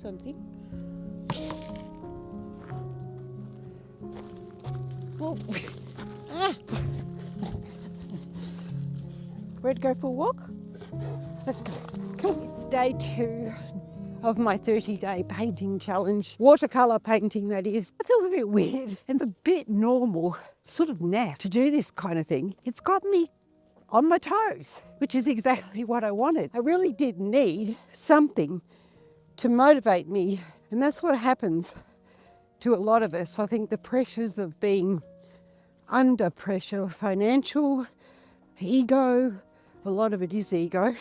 something. Whoa. Ah. Ready to go for a walk? Let's go. Come on. It's day 2 of my 30-day painting challenge. Watercolour painting, that is. It feels a bit weird and a bit normal, sort of naff to do this kind of thing. It's got me on my toes, which is exactly what I wanted. I really did need something to motivate me, and that's what happens to a lot of us. I think the pressures of being under pressure, financial, ego, a lot of it is ego,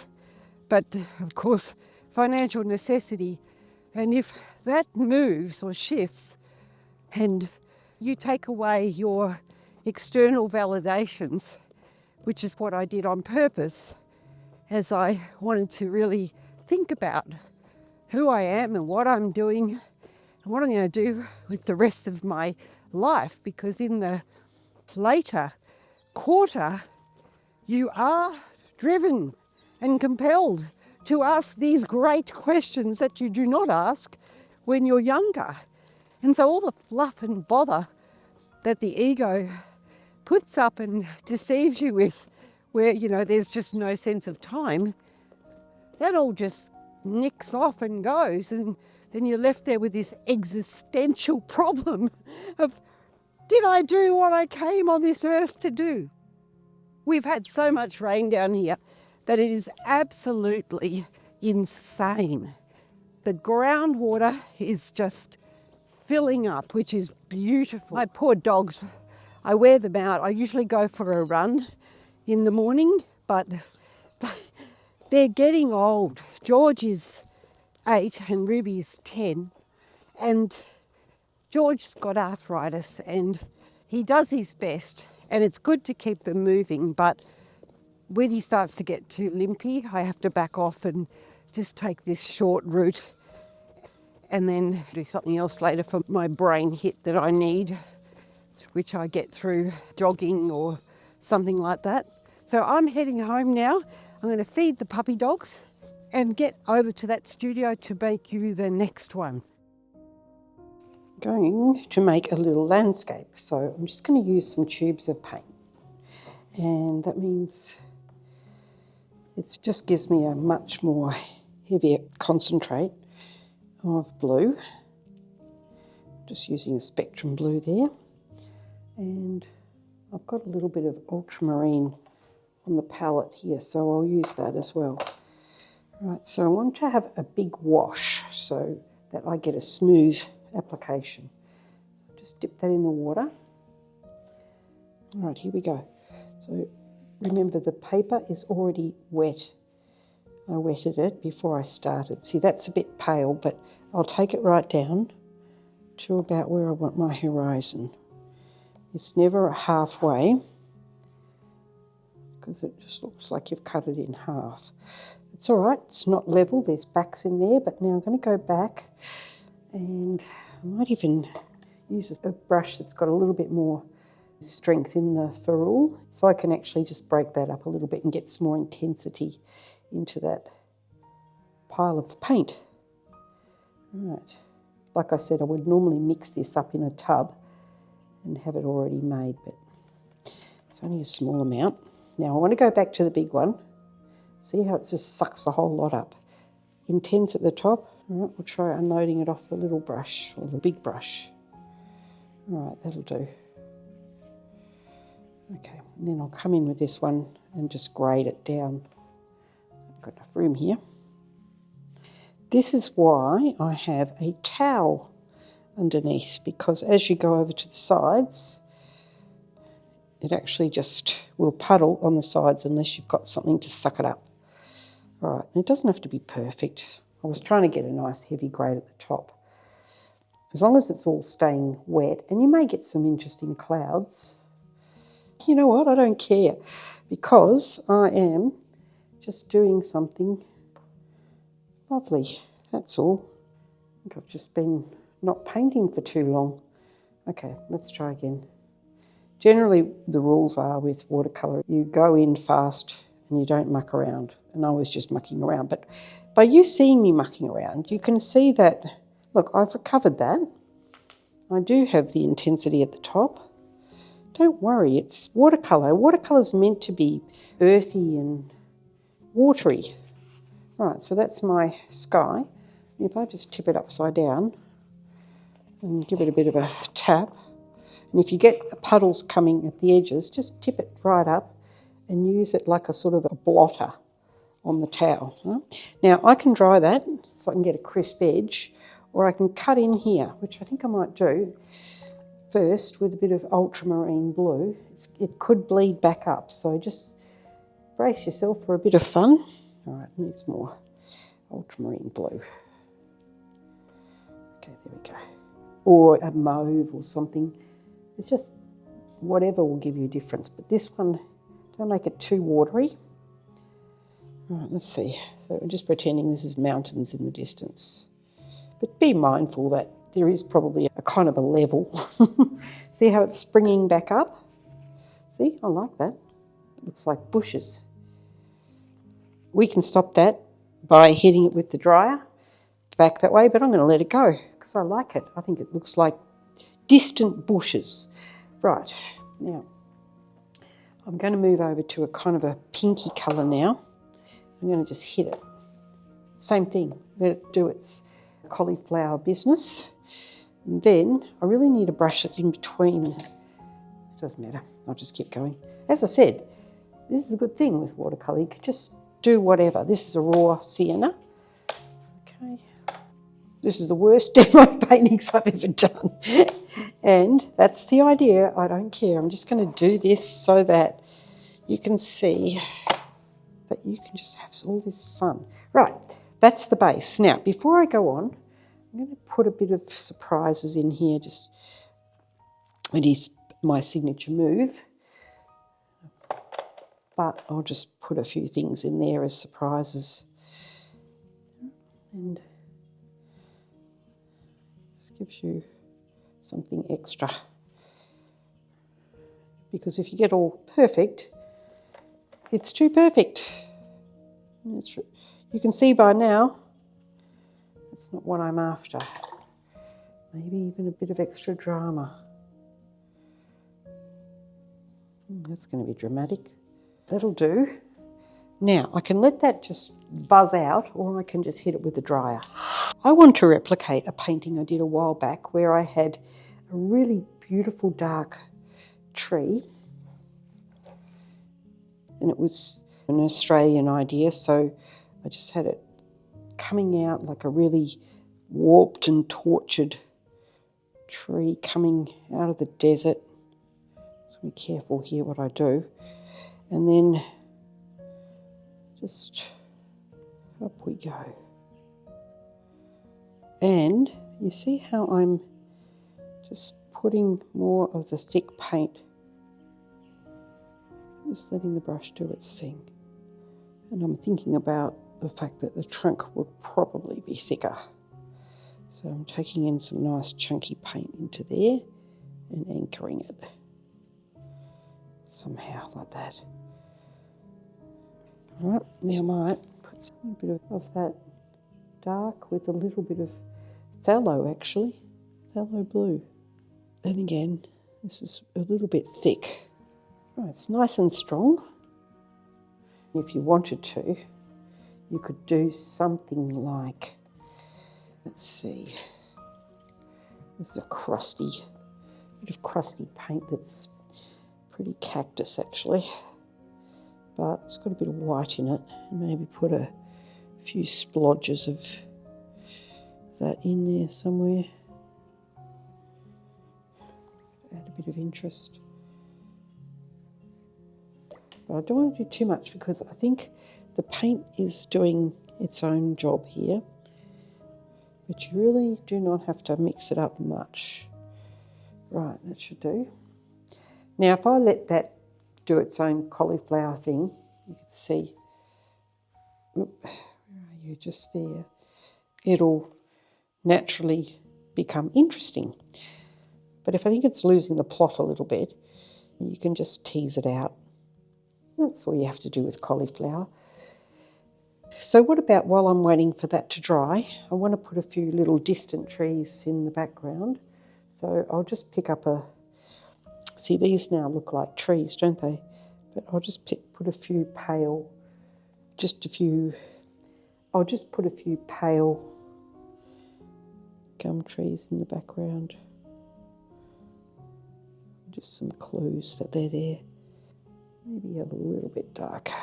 but of course financial necessity. And if that moves or shifts and you take away your external validations, which is what I did on purpose, as I wanted to really think about who I am and what I'm doing and what I'm going to do with the rest of my life, because in the later quarter you are driven and compelled to ask these great questions that you do not ask when you're younger. And so all the fluff and bother that the ego puts up and deceives you with, where, you know, there's just no sense of time, that all just nicks off and goes, and then you're left there with this existential problem of, did I do what I came on this earth to do? We've had so much rain down here that it is absolutely insane. The groundwater is just filling up, which is beautiful. My poor dogs, I wear them out. I usually go for a run in the morning, but they're getting old. George is 8 and Ruby's 10, and George's got arthritis and he does his best, and it's good to keep them moving, but when he starts to get too limpy, I have to back off and just take this short route and then do something else later for my brain hit that I need, which I get through jogging or something like that. So I'm heading home now. I'm going to feed the puppy dogs and get over to that studio to make you the next one. Going to make a little landscape, so I'm just going to use some tubes of paint, and that means it just gives me a much more heavier concentrate of blue. Just using a spectrum blue there, and I've got a little bit of ultramarine on the palette here, so I'll use that as well. Right, so I want to have a big wash so that I get a smooth application. Just dip that in the water. All right, here we go. So remember, the paper is already wet. I wetted it before I started. See, that's a bit pale, but I'll take it right down to about where I want my horizon. It's never halfway, because it just looks like you've cut it in half. It's all right, it's not level, there's backs in there, but now I'm going to go back, and I might even use a brush that's got a little bit more strength in the ferrule, so I can actually just break that up a little bit and get some more intensity into that pile of paint. All right. Like I said, I would normally mix this up in a tub and have it already made, but it's only a small amount. Now I want to go back to the big one. See how it just sucks the whole lot up. Intense at the top. All right, we'll try unloading it off the little brush, or the big brush. All right, that'll do. Okay, and then I'll come in with this one and just grade it down. I've got enough room here. This is why I have a towel underneath, because as you go over to the sides, it actually just will puddle on the sides unless you've got something to suck it up. All right, and it doesn't have to be perfect. I was trying to get a nice heavy grade at the top. As long as it's all staying wet, and you may get some interesting clouds. You know what, I don't care, because I am just doing something lovely, that's all. I think I've just been not painting for too long. Okay, let's try again. Generally, the rules are with watercolour, you go in fast and you don't muck around. and I was just mucking around. But by you seeing me mucking around, you can see that, look, I've recovered that. I do have the intensity at the top. Don't worry, it's watercolour. Watercolour's meant to be earthy and watery. Right, so that's my sky. If I just tip it upside down and give it a bit of a tap, and if you get puddles coming at the edges, just tip it right up and use it like a sort of a blotter on the towel. Right? Now I can dry that so I can get a crisp edge, or I can cut in here, which I think I might do first with a bit of ultramarine blue. It could bleed back up, so just brace yourself for a bit of fun. All right, needs more ultramarine blue. Okay, there we go. Or a mauve or something. It's just whatever will give you a difference. But this one, don't make it too watery. All right, let's see. So we're just pretending this is mountains in the distance. But be mindful that there is probably a kind of a level. See how it's springing back up? See, I like that. It looks like bushes. We can stop that by hitting it with the dryer back that way, but I'm going to let it go because I like it. I think it looks like distant bushes. Right, now I'm going to move over to a kind of a pinky colour now. I'm going to just hit it. Same thing, let it do its cauliflower business. And then I really need a brush that's in between. It doesn't matter, I'll just keep going. As I said, this is a good thing with watercolour. You can just do whatever. This is a raw sienna. Okay. This is the worst demo paintings I've ever done. And that's the idea. I don't care. I'm just going to do this so that you can see that you can just have all this fun. Right, that's the base. Now, before I go on, I'm going to put a bit of surprises in here. Just, it is my signature move. But I'll just put a few things in there as surprises. And this gives you something extra. Because if you get all perfect, it's too perfect. You can see by now, it's not what I'm after. Maybe even a bit of extra drama. That's going to be dramatic. That'll do. Now, I can let that just buzz out, or I can just hit it with the dryer. I want to replicate a painting I did a while back where I had a really beautiful dark tree. And it was an Australian idea, so I just had it coming out like a really warped and tortured tree coming out of the desert. So be careful here what I do. And then just up we go. And you see how I'm just putting more of the thick paint, just letting the brush do its thing. And I'm thinking about the fact that the trunk would probably be thicker. So I'm taking in some nice chunky paint into there and anchoring it somehow like that. All right, now I might put a bit of that dark with a little bit of phthalo, actually, phthalo blue. Then again, this is a little bit thick. Right, it's nice and strong. If you wanted to, you could do something like, let's see, this is a bit of crusty paint that's pretty cactus actually, but it's got a bit of white in it, and maybe put a few splodges of that in there somewhere. Add a bit of interest. But I don't want to do too much because I think the paint is doing its own job here, but you really do not have to mix it up much. Right, that should do. Now if I let that do its own cauliflower thing, you can see, where are you, just there, it'll naturally become interesting. But if I think it's losing the plot a little bit, you can just tease it out. That's all you have to do with cauliflower. So what about while I'm waiting for that to dry, I want to put a few little distant trees in the background. So I'll just pick up see, these now look like trees, don't they? But I'll just put a few pale, I'll just put a few pale gum trees in the background. Just some clues that they're there. Maybe a little bit darker.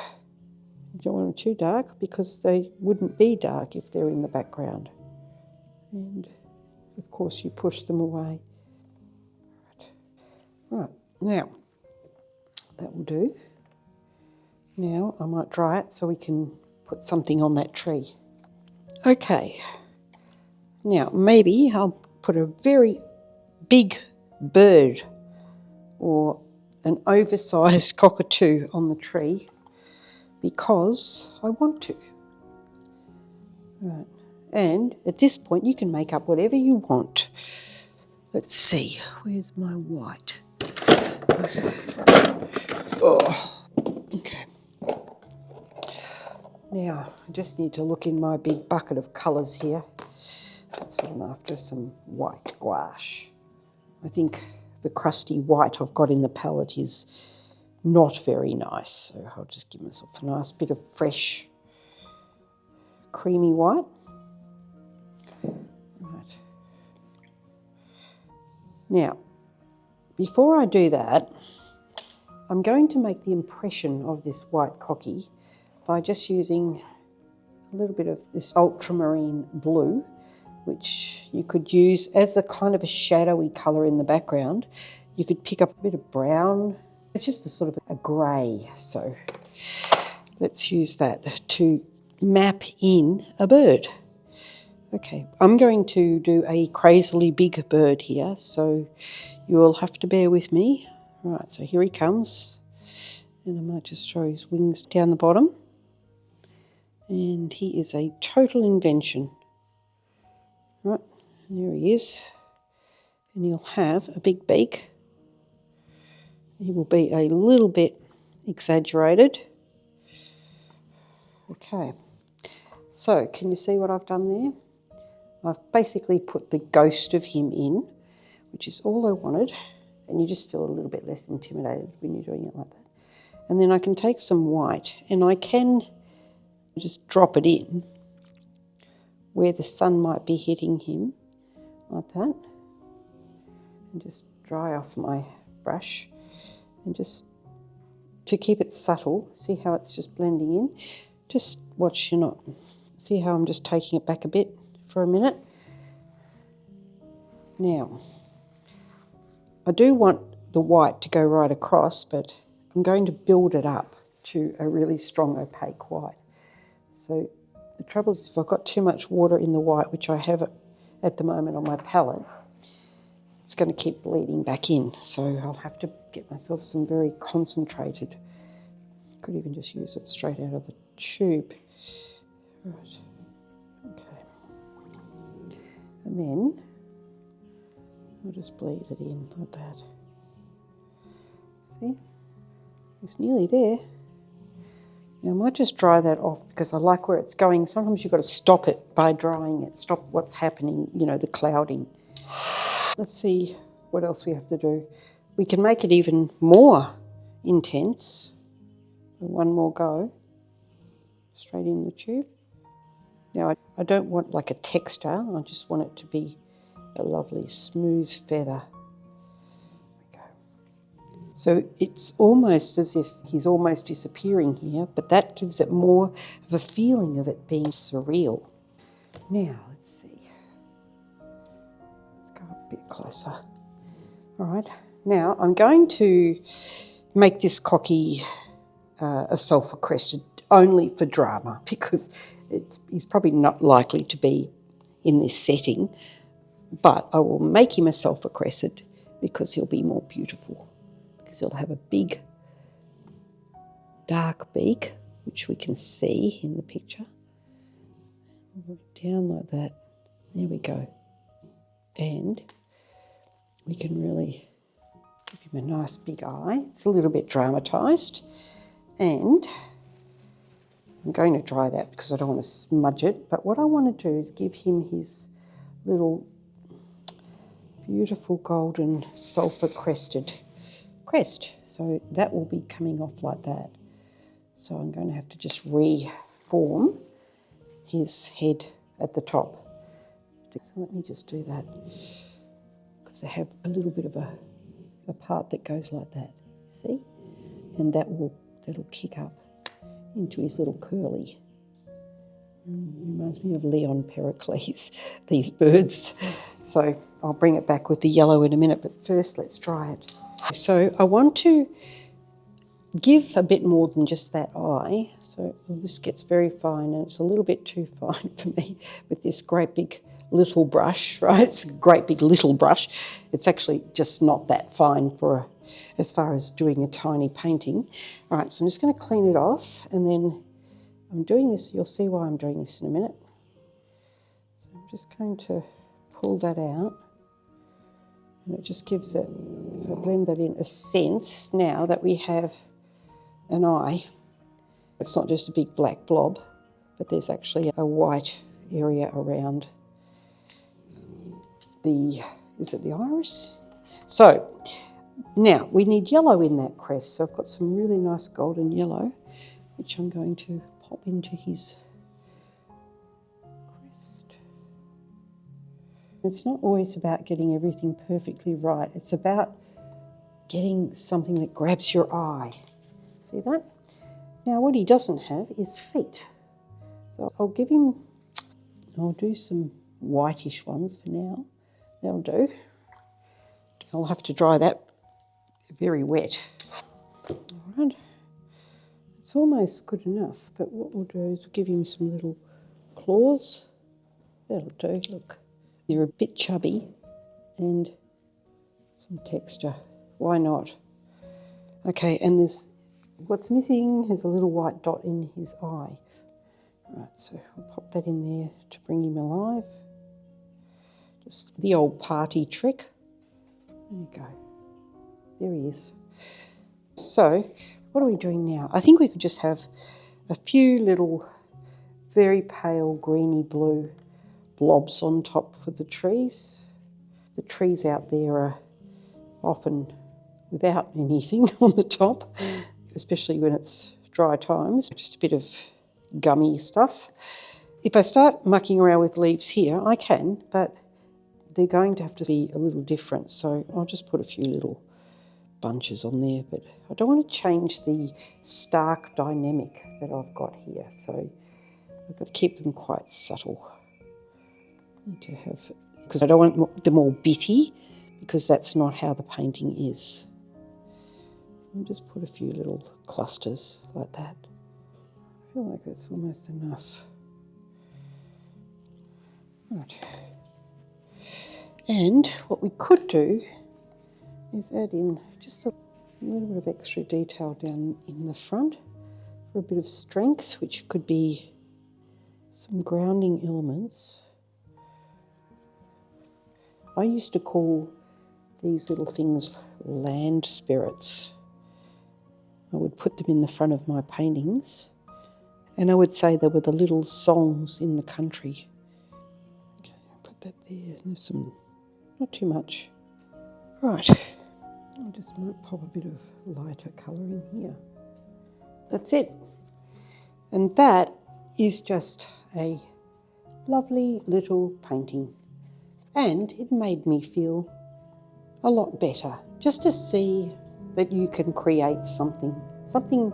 You don't want them too dark because they wouldn't be dark if they're in the background. And of course you push them away. Right, now that will do. Now I might dry it so we can put something on that tree. Okay, now maybe I'll put a very big bird or an oversized cockatoo on the tree because I want to. Right. And at this point you can make up whatever you want. Let's see, where's my white? Oh, okay. Now I just need to look in my big bucket of colours here. That's what I'm after, some white gouache. I think the crusty white I've got in the palette is not very nice, so I'll just give myself a nice bit of fresh creamy white. Right. Now, before I do that, I'm going to make the impression of this white cocky by just using a little bit of this ultramarine blue, which you could use as a kind of a shadowy colour in the background. You could pick up a bit of brown. It's just a sort of a grey, so let's use that to map in a bird. Okay, I'm going to do a crazily big bird here, so you will have to bear with me. Right, so here he comes, and I might just show his wings down the bottom. And he is a total invention. Right, there he is. And he'll have a big beak. He will be a little bit exaggerated. Okay, so can you see what I've done there? I've basically put the ghost of him in, which is all I wanted. And you just feel a little bit less intimidated when you're doing it like that. And then I can take some white and I can just drop it in where the sun might be hitting him, like that. And just dry off my brush and just to keep it subtle. See how it's just blending in? Just watch you're not. See how I'm just taking it back a bit for a minute? Now, I do want the white to go right across, but I'm going to build it up to a really strong opaque white. So the trouble is if I've got too much water in the white, which I have at the moment on my palette, it's going to keep bleeding back in. So I'll have to get myself some very concentrated. Could even just use it straight out of the tube. Right. Okay. And then I'll just bleed it in like that. See? It's nearly there. Now I might just dry that off because I like where it's going. Sometimes you've got to stop it by drying it. Stop what's happening, you know, the clouding. Let's see what else we have to do. We can make it even more intense. One more go. Straight in the tube. Now I don't want like a texture. I just want it to be a lovely smooth feather. So it's almost as if he's almost disappearing here, but that gives it more of a feeling of it being surreal. Now, let's see. Let's go a bit closer. All right. Now, I'm going to make this cocky a sulfur-crested only for drama because he's probably not likely to be in this setting, but I will make him a sulfur-crested because he'll be more beautiful. Because he'll have a big dark beak, which we can see in the picture. Down like that. There we go. And we can really give him a nice big eye. It's a little bit dramatised. And I'm going to dry that because I don't want to smudge it, but what I want to do is give him his little beautiful golden sulfur-crested crest. So that will be coming off like that. So I'm going to have to just reform his head at the top. So let me just do that, because I have a little bit of a part that goes like that, see? And that'll kick up into his little curly. Reminds me of Leon Pericles, these birds. So I'll bring it back with the yellow in a minute, but first let's dry it. So I want to give a bit more than just that eye. So this gets very fine, and it's a little bit too fine for me with this great big little brush, right? It's a great big little brush. It's actually just not that fine for as far as doing a tiny painting. All right, so I'm just going to clean it off, and then I'm doing this, you'll see why I'm doing this in a minute. So I'm just going to pull that out, and it just gives it, if I blend that in, a sense now that we have an eye. It's not just a big black blob, but there's actually a white area around the, is it the iris? So now we need yellow in that crest. So I've got some really nice golden yellow, which I'm going to pop into his crest. It's not always about getting everything perfectly right. It's about getting something that grabs your eye. See that? Now what he doesn't have is feet. So I'll do some whitish ones for now. That'll do. I'll have to dry that very wet. All right. It's almost good enough, but what we'll do is give him some little claws. That'll do, look. They're a bit chubby and some texture. Why not? Okay, and what's missing is a little white dot in his eye. Right, so I'll pop that in there to bring him alive. Just the old party trick. There you go. There he is. So, what are we doing now? I think we could just have a few little very pale greeny blue blobs on top for the trees. The trees out there are often without anything on the top, especially when it's dry times. Just a bit of gummy stuff. If I start mucking around with leaves here, I can, but they're going to have to be a little different. So I'll just put a few little bunches on there, but I don't want to change the stark dynamic that I've got here. So I've got to keep them quite subtle. I need to have, because I don't want them all bitty, because that's not how the painting is. I'll just put a few little clusters like that. I feel like that's almost enough. Right. And what we could do is add in just a little bit of extra detail down in the front for a bit of strength, which could be some grounding elements. I used to call these little things land spirits. I would put them in the front of my paintings, and I would say they were the little songs in the country. Okay, I'll put that there. There's some, not too much. Right, I just might pop a bit of lighter colour in here. That's it. And that is just a lovely little painting. And it made me feel a lot better just to see that you can create something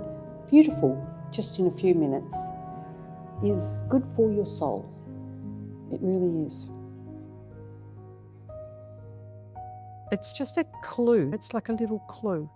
beautiful just in a few minutes is good for your soul. It really is. It's just a clue. It's like a little clue.